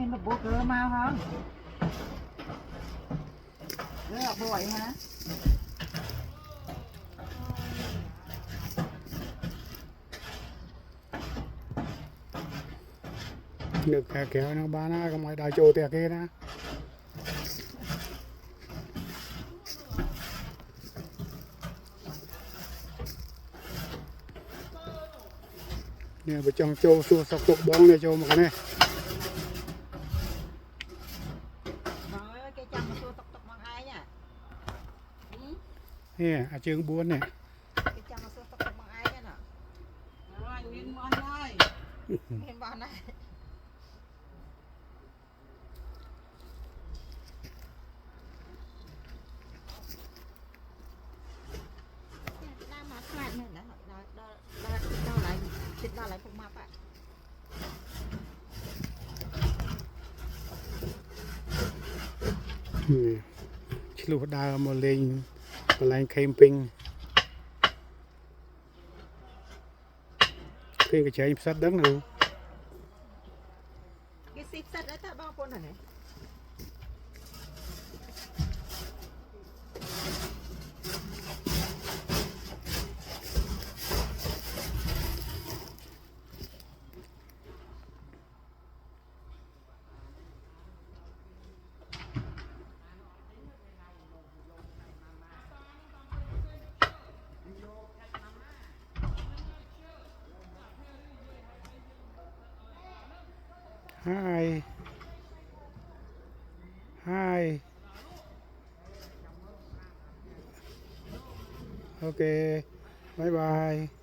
nên mà bố cơ mau không rất là bội hả nước kéo nó bán nó không ai đào trộn tiệt kia đó nè bên trong trâu xua sọc tục bóng này trâu một cái này cái chồng mà xua tục bằng ai nhỉ nè chương buôn này cái chồng mà xua tục bằng ai nhỉ nè rồi nguyên món này nguyên món này đó lại phục mập ạ lúc đào một lên camping khi cái chạy sát đất nữa cái xích sắt đấy ta bao con này Hi. Hi. Okay. Bye bye.